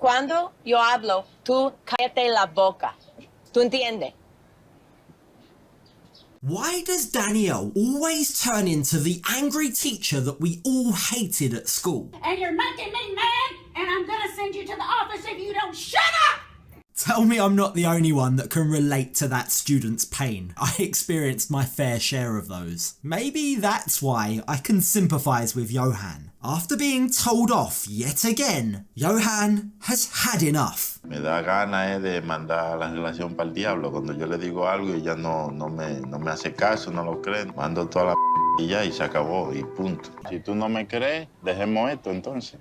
Cuando yo hablo, tú cállate la boca. ¿Tú entiendes? Why does Danielle always turn into the angry teacher that we all hated at school? And you're making me mad, and I'm gonna send you to the office if you don't shut up! Tell me I'm not the only one that can relate to that student's pain. I experienced my fair share of those. Maybe that's why I can sympathise with Yohan. After being told off yet again, Yohan has had enough. Me da gana de mandar la relación para el diablo. Cuando yo le digo algo y ella no me hace caso, no lo cree, mando toda la y ya y se acabó y punto. Si tú no me crees, dejemos esto entonces.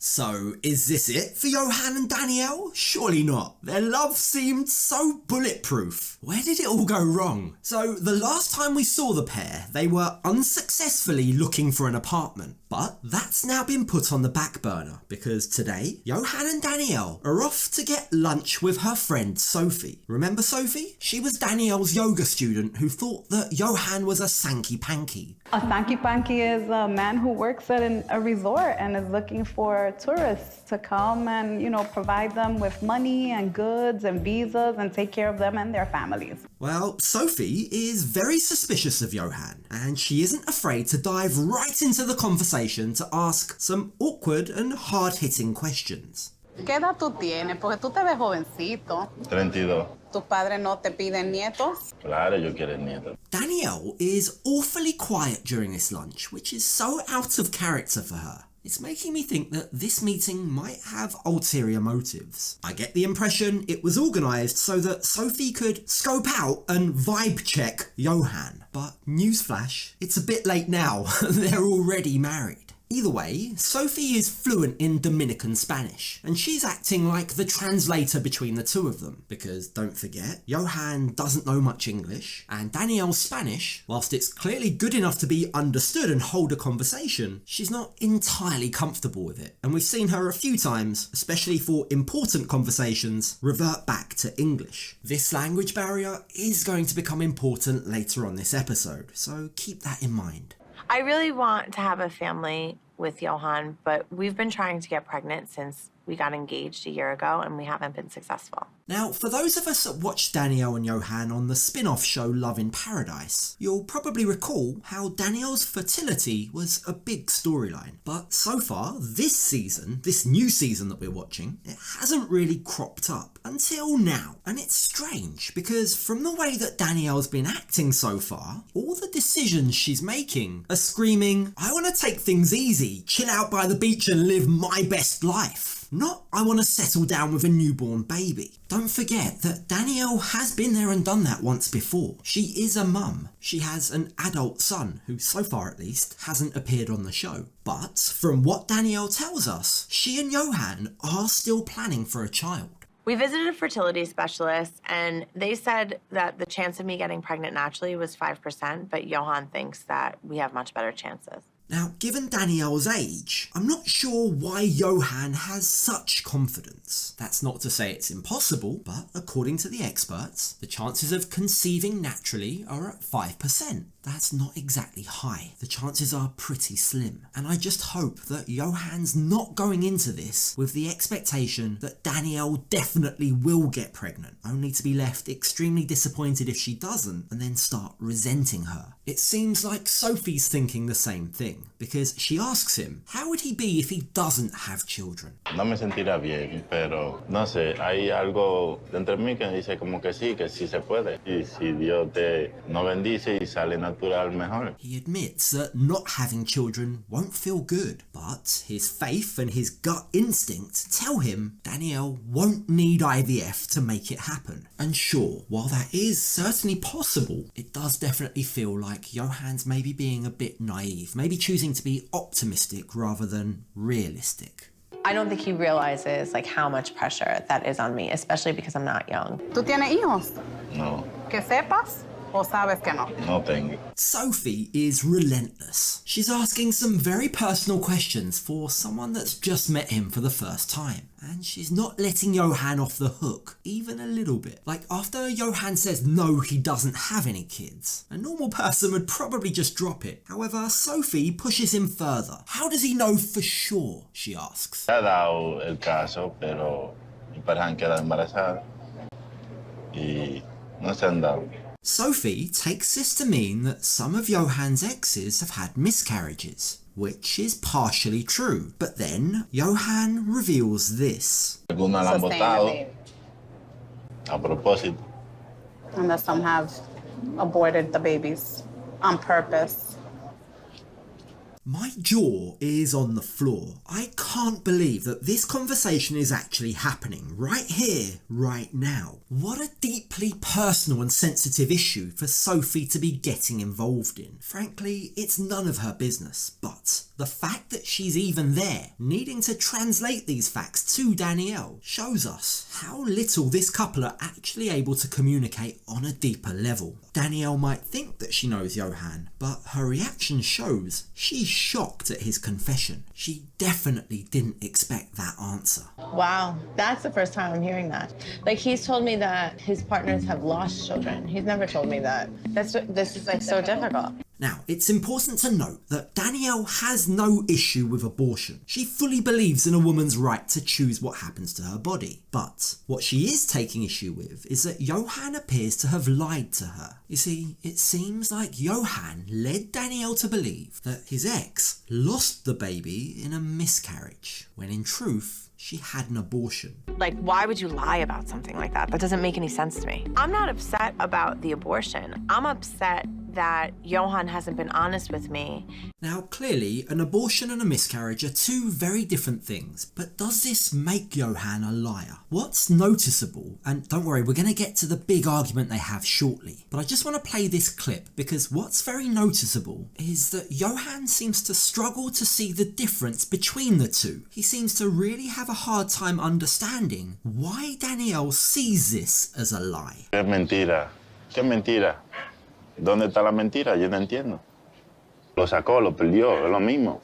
So, is this it for Yohan and Danielle? Surely not. Their love seemed so bulletproof. Where did it all go wrong? So, the last time we saw the pair, they were unsuccessfully looking for an apartment. But that's now been put on the back burner because today, Yohan and Danielle are off to get lunch with her friend Sophie. Remember Sophie? She was Danielle's yoga student who thought that Yohan was a sanky-panky. A sanky-panky is a man who works at a resort and is looking for tourists to come and, provide them with money and goods and visas and take care of them and their families. Well, Sophie is very suspicious of Yohan, and she isn't afraid to dive right into the conversation to ask some awkward and hard-hitting questions. ¿Qué edad tú tienes? Porque tú te ves jovencito. 32. ¿Tus padres no te piden nietos? Claro, yo quiero nietos. Danielle is awfully quiet during this lunch, which is so out of character for her. It's making me think that this meeting might have ulterior motives. I get the impression it was organised so that Sophie could scope out and vibe check Yohan. But newsflash, it's a bit late now. They're already married. Either way, Sophie is fluent in Dominican Spanish, and she's acting like the translator between the two of them, because don't forget, Yohan doesn't know much English, and Danielle's Spanish, whilst it's clearly good enough to be understood and hold a conversation, she's not entirely comfortable with it, and we've seen her a few times, especially for important conversations, revert back to English. This language barrier is going to become important later on this episode, so keep that in mind. I really want to have a family with Johan, but we've been trying to get pregnant since we got engaged a year ago and we haven't been successful. Now, for those of us that watched Danielle and Yohan on the spin-off show Love in Paradise, you'll probably recall how Danielle's fertility was a big storyline. But so far, this season, this new season that we're watching, it hasn't really cropped up until now. And it's strange because from the way that Danielle's been acting so far, all the decisions she's making are screaming, I want to take things easy, chill out by the beach and live my best life. Not, I want to settle down with a newborn baby. Don't forget that Danielle has been there and done that once before. She is a mum. She has an adult son who, so far at least, hasn't appeared on the show. But from what Danielle tells us, she and Yohan are still planning for a child. We visited a fertility specialist and they said that the chance of me getting pregnant naturally was 5%, but Johan thinks that we have much better chances. Now, given Danielle's age, I'm not sure why Yohan has such confidence. That's not to say it's impossible, but according to the experts, the chances of conceiving naturally are at 5%. That's not exactly high. The chances are pretty slim. And I just hope that Yohan's not going into this with the expectation that Danielle definitely will get pregnant, only to be left extremely disappointed if she doesn't and then start resenting her. It seems like Sophie's thinking the same thing, because she asks him, how would he be if he doesn't have children? No me sentirá bien, pero no sé, hay algo dentro de mí que dice como que sí se puede. Y si Dios te no bendice y sale natural, mejor. He admits that not having children won't feel good, but his faith and his gut instinct tell him Danielle won't need IVF to make it happen. And sure, while that is certainly possible, it does definitely feel like Yohan's maybe being a bit naive, maybe choosing to be optimistic rather than realistic. I don't think he realizes how much pressure that is on me, especially because I'm not young. ¿Tú tienes hijos? No. Que sepas. o sabes que no? No tengo. Sophie is relentless. She's asking some very personal questions for someone that's just met him for the first time. And she's not letting Johan off the hook, even a little bit. Like after Johan says no, he doesn't have any kids, a normal person would probably just drop it. However, Sophie pushes him further. How does he know for sure, she asks. Se ha dado el caso, pero mi pareja han quedado embarazada y no se han dado. Sophie takes this to mean that some of Johan's exes have had miscarriages, which is partially true. But then Johan reveals this. Algunos la han botado a propósito. And that some have aborted the babies on purpose. My jaw is on the floor. I can't believe that this conversation is actually happening right here, right now. What a deeply personal and sensitive issue for Sophie to be getting involved in. Frankly, it's none of her business, but the fact that she's even there, needing to translate these facts to Danielle, shows us how little this couple are actually able to communicate on a deeper level. Danielle might think that she knows Johan, but her reaction shows she's shocked at his confession. She definitely didn't expect that answer. Wow, that's the first time I'm hearing that. Like, he's told me that his partners have lost children. He's never told me that. This is like so difficult. Now, it's important to note that Danielle has no issue with abortion. She fully believes in a woman's right to choose what happens to her body. But what she is taking issue with is that Johan appears to have lied to her. You see, it seems like Johan led Danielle to believe that his ex lost the baby in a miscarriage, when in truth, she had an abortion. Like, why would you lie about something like that? That doesn't make any sense to me. I'm not upset about the abortion. I'm upset that Johan hasn't been honest with me. Now, clearly, an abortion and a miscarriage are two very different things, but does this make Johan a liar? What's noticeable, and don't worry, we're going to get to the big argument they have shortly, but I just want to play this clip because what's very noticeable is that Johan seems to struggle to see the difference between the two. He seems to really have a hard time understanding why Danielle sees this as a lie. Es mentira. ¿Qué mentira? ¿Dónde está la mentira? Yo no entiendo. Lo sacó, lo perdió, es lo mismo.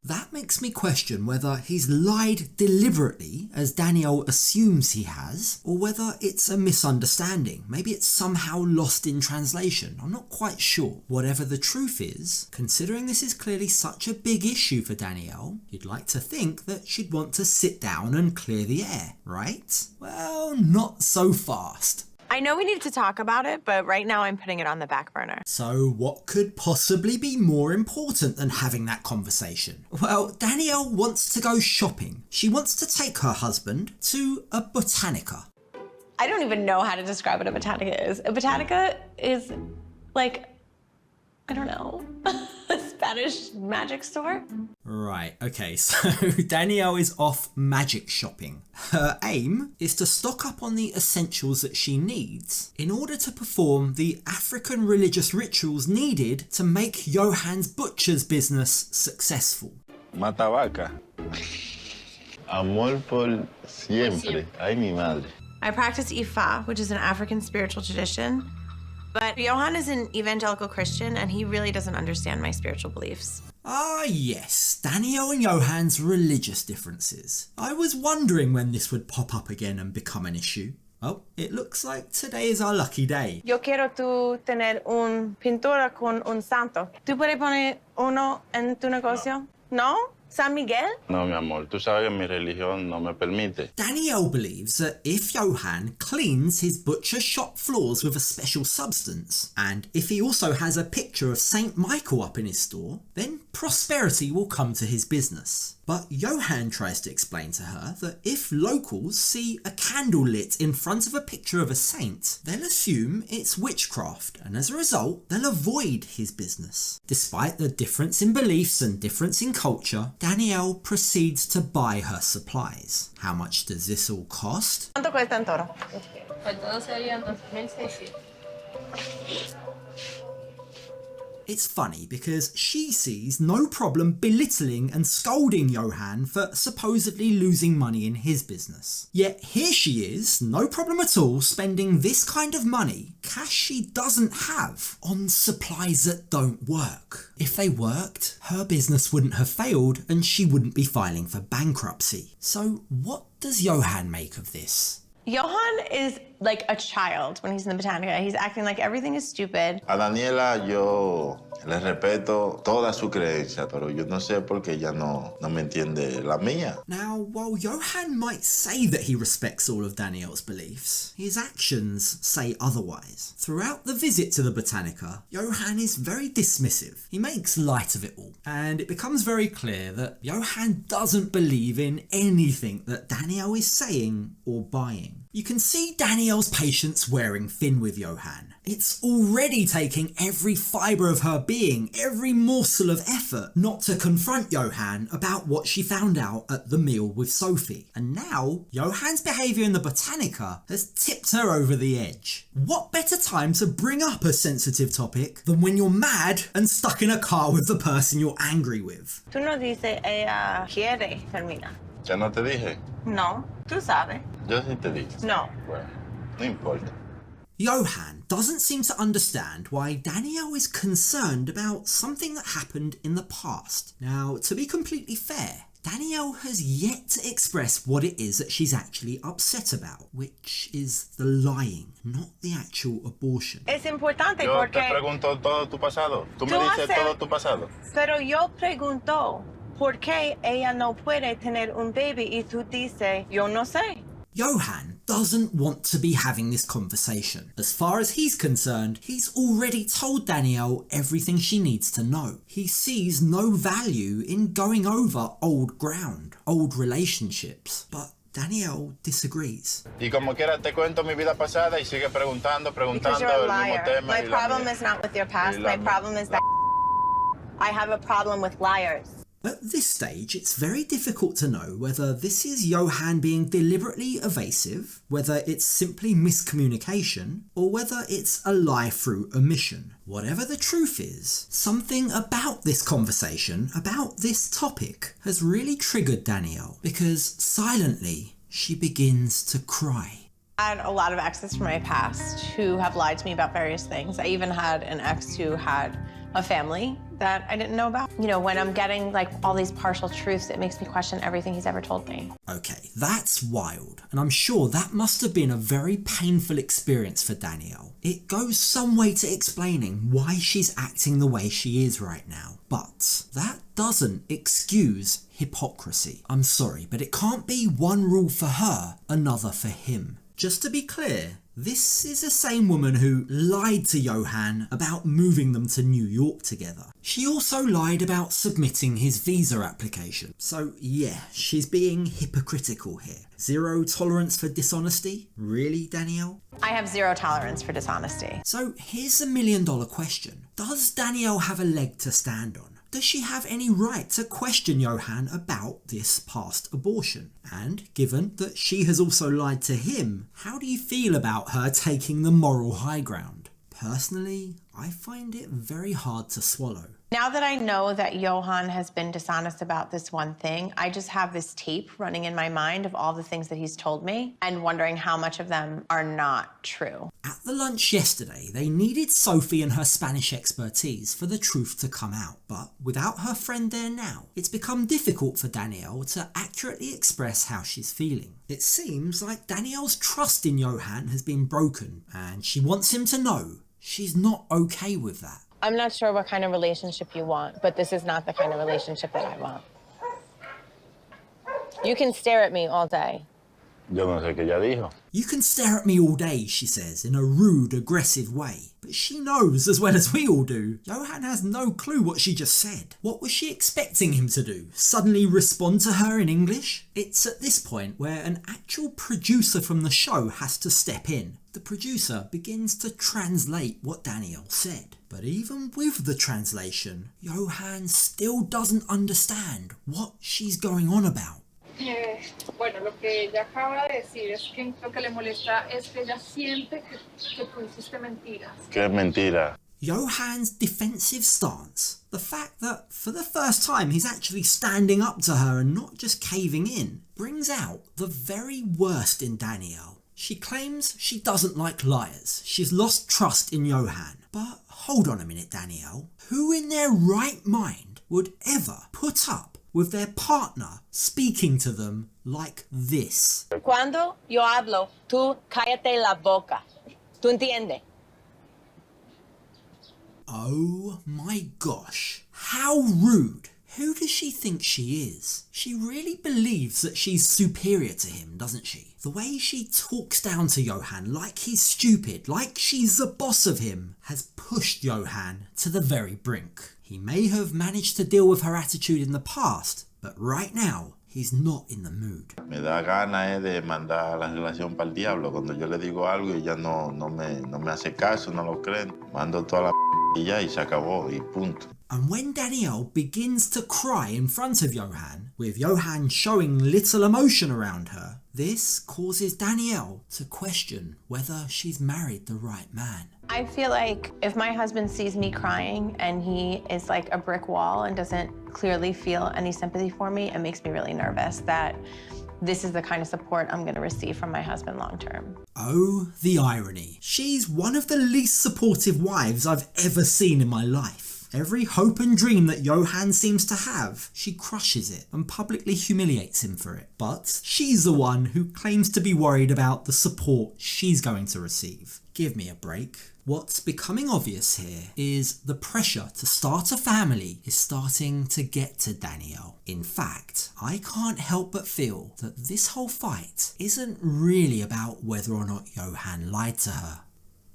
That makes me question whether he's lied deliberately, as Danielle assumes he has, or whether it's a misunderstanding. Maybe it's somehow lost in translation. I'm not quite sure. Whatever the truth is, considering this is clearly such a big issue for Danielle, you'd like to think that she'd want to sit down and clear the air, right? Well, not so fast. I know we need to talk about it, but right now I'm putting it on the back burner. So what could possibly be more important than having that conversation? Well, Danielle wants to go shopping. She wants to take her husband to a botanica. I don't even know how to describe what a botanica is. A botanica is like, I don't know, a Spanish magic store? Right, okay, so Danielle is off magic shopping. Her aim is to stock up on the essentials that she needs in order to perform the African religious rituals needed to make Johan's butcher's business successful. Mata vaca. Amor por siempre. Ay, mi madre. I practice Ifa, which is an African spiritual tradition, but Johan is an evangelical Christian and he really doesn't understand my spiritual beliefs. Ah yes, Danielle and Johan's religious differences. I was wondering when this would pop up again and become an issue. Oh, it looks like today is our lucky day. Yo quiero tú tener un pintura con un santo. ¿Tú puedes poner uno en tu negocio? ¿No? ¿San Miguel? No, mi amor, tú sabes que mi religión no me permite. Danielle believes that if Johan cleans his butcher shop floors with a special substance, and if he also has a picture of Saint Michael up in his store, then prosperity will come to his business. But Johan tries to explain to her that if locals see a candle lit in front of a picture of a saint, they'll assume it's witchcraft, and as a result, they'll avoid his business. Despite the difference in beliefs and difference in culture, Danielle proceeds to buy her supplies. How much does this all cost? ¿Cuánto cuesta en toro? Pues todo serían 2,600. It's funny because she sees no problem belittling and scolding Yohan for supposedly losing money in his business. Yet here she is, no problem at all, spending this kind of money, cash she doesn't have, on supplies that don't work. If they worked, her business wouldn't have failed and she wouldn't be filing for bankruptcy. So what does Yohan make of this? Johan is like a child when he's in the Botanica. He's acting like everything is stupid. A Daniela yo le respeto toda su creencia, pero yo no sé por qué ella no me entiende la mía. Now, while Yohan might say that he respects all of Danielle's beliefs, his actions say otherwise. Throughout the visit to the Botanica, Yohan is very dismissive. He makes light of it all, and it becomes very clear that Yohan doesn't believe in anything that Danielle is saying or buying. You can see Danielle's patience wearing thin with Yohan. It's already taking every fibre of her being, every morsel of effort, not to confront Yohan about what she found out at the meal with Sophie. And now, Yohan's behaviour in the Botanica has tipped her over the edge. What better time to bring up a sensitive topic than when you're mad and stuck in a car with the person you're angry with? Tú no dices ella quiere terminar. ¿Ya no te dije? No, tú sabes. Yo sí te dije. No. Bueno, no importa. Yohan doesn't seem to understand why Danielle is concerned about something that happened in the past. Now, to be completely fair, Danielle has yet to express what it is that she's actually upset about, which is the lying, not the actual abortion. Es importante Yo porque... te pregunto todo tu pasado. Tú me dices todo tu pasado. Pero yo pregunto, ¿por qué ella no puede tener un baby? Y tú dices, yo no sé. Yohan doesn't want to be having this conversation. As far as he's concerned, he's already told Danielle everything she needs to know. He sees no value in going over old ground, old relationships. But Danielle disagrees. Y como quiera te cuento mi vida pasada y sigue preguntando Because you're a el mismo liar. tema. My problem is not with your past. My problem is that I have a problem with liars. At this stage, it's very difficult to know whether this is Yohan being deliberately evasive, whether it's simply miscommunication, or whether it's a lie through omission. Whatever the truth is, something about this conversation, about this topic, has really triggered Danielle, because silently, she begins to cry. I had a lot of exes from my past who have lied to me about various things. I even had an ex who had a family that I didn't know about. You know, when I'm getting like all these partial truths, it makes me question everything he's ever told me. Okay, that's wild, and I'm sure that must have been a very painful experience for Danielle. It goes some way to explaining why she's acting the way she is right now, but that doesn't excuse hypocrisy. I'm sorry, but it can't be one rule for her, another for him. Just to be clear, this is the same woman who lied to Yohan about moving them to New York together. She also lied about submitting his visa application. So yeah, she's being hypocritical here. Zero tolerance for dishonesty? Really, Danielle? I have zero tolerance for dishonesty. So here's the million-dollar question. Does Danielle have a leg to stand on? Does she have any right to question Yohan about this past abortion? And given that she has also lied to him, how do you feel about her taking the moral high ground? Personally, I find it very hard to swallow. Now that I know that Johan has been dishonest about this one thing, I just have this tape running in my mind of all the things that he's told me and wondering how much of them are not true. At the lunch yesterday, they needed Sophie and her Spanish expertise for the truth to come out, but without her friend there now, it's become difficult for Danielle to accurately express how she's feeling. It seems like Danielle's trust in Yohan has been broken, and she wants him to know she's not okay with that. I'm not sure what kind of relationship you want, but this is not the kind of relationship that I want. You can stare at me all day. Yo no sé qué ella dijo. You can stare at me all day, she says, in a rude, aggressive way. But she knows, as well as we all do, Yohan has no clue what she just said. What was she expecting him to do? Suddenly respond to her in English? It's at this point where an actual producer from the show has to step in. The producer begins to translate what Danielle said. But even with the translation, Yohan still doesn't understand what she's going on about. Bueno, lo que ella acaba de decir es que lo que le molesta es que ella siente que tú hiciste mentiras. ¿Qué mentira? Johan's defensive stance, the fact that for the first time he's actually standing up to her and not just caving in, brings out the very worst in Danielle. She claims she doesn't like liars. She's lost trust in Yohan. But hold on a minute, Danielle. Who in their right mind would ever put up with their partner speaking to them like this? Cuando yo hablo, tú cállate la boca. ¿Tú entiendes? Oh my gosh, how rude. Who does she think she is? She really believes that she's superior to him, doesn't she? The way she talks down to Yohan like he's stupid, like she's the boss of him, has pushed Yohan to the very brink. He may have managed to deal with her attitude in the past, but right now, he's not in the mood. Me da gana de mandar la relación para el diablo. Cuando yo le digo algo y ella no me hace caso, no lo creen. Mando toda la y ya, y se acabó, y punto. And when Danielle begins to cry in front of Yohan, with Yohan showing little emotion around her, this causes Danielle to question whether she's married the right man. I feel like if my husband sees me crying and he is like a brick wall and doesn't clearly feel any sympathy for me, it makes me really nervous that this is the kind of support I'm going to receive from my husband long term. Oh, the irony. She's one of the least supportive wives I've ever seen in my life. Every hope and dream that Yohan seems to have, she crushes it and publicly humiliates him for it. But she's the one who claims to be worried about the support she's going to receive. Give me a break. What's becoming obvious here is the pressure to start a family is starting to get to Danielle. In fact, I can't help but feel that this whole fight isn't really about whether or not Yohan lied to her.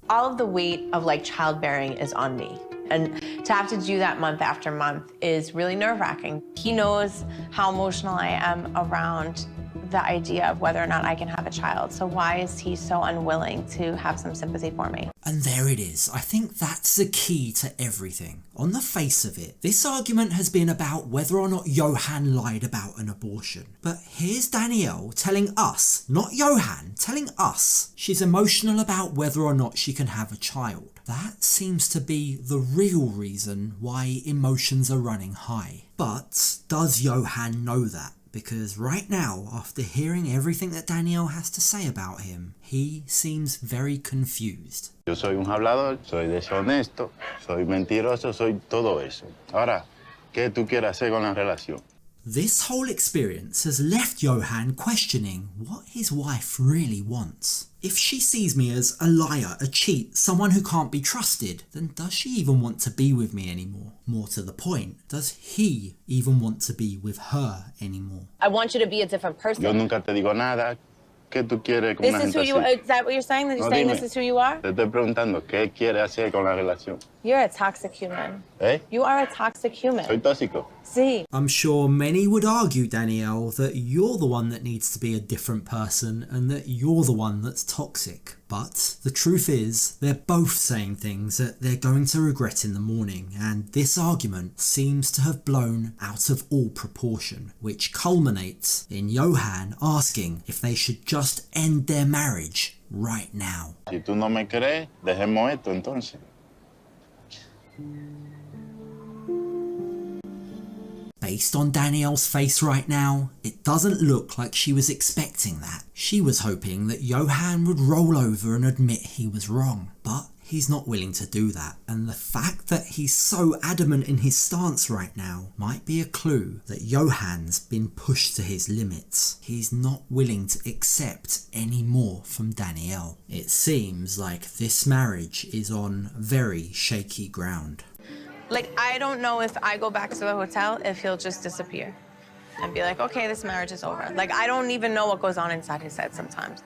All of the weight of like childbearing is on me. And to have to do that month after month is really nerve-wracking. He knows how emotional I am around the idea of whether or not I can have a child. So why is he so unwilling to have some sympathy for me? And there it is. I think that's the key to everything. On the face of it, this argument has been about whether or not Yohan lied about an abortion. But here's Danielle telling us, not Yohan, telling us she's emotional about whether or not she can have a child. That seems to be the real reason why emotions are running high. But does Yohan know that? Because right now, after hearing everything that Danielle has to say about him, he seems very confused. Yo soy un hablador, soy deshonesto, soy mentiroso, soy todo eso. Ahora, ¿qué tú quieres hacer con la relación? This whole experience has left Yohan questioning what his wife really wants. If she sees me as a liar, a cheat, someone who can't be trusted, then does she even want to be with me anymore? More to the point, does he even want to be with her anymore? I want you to be a different person. Yo nunca te digo nada. ¿Qué tú quieres con This una is who gente you así? is that what you're saying? That you're No, saying dime. this is who you are? Te estoy preguntando, ¿qué quieres hacer con la relación? You're a toxic human. ¿Eh? You are a toxic human. Soy tóxico. Sí. I'm sure many would argue, Danielle, that you're the one that needs to be a different person and that you're the one that's toxic. But the truth is, they're both saying things that they're going to regret in the morning, and this argument seems to have blown out of all proportion, which culminates in Yohan asking if they should just end their marriage right now. Si tú no me crees, dejemos esto entonces. Based on Danielle's face right now, it doesn't look like she was expecting that. She was hoping that Yohan would roll over and admit he was wrong, but he's not willing to do that. And the fact that he's so adamant in his stance right now might be a clue that Yohan's been pushed to his limits. He's not willing to accept any more from Danielle. It seems like this marriage is on very shaky ground. Like, I don't know if I go back to the hotel, if he'll just disappear and be like, okay, this marriage is over. Like, I don't even know what goes on inside his head sometimes.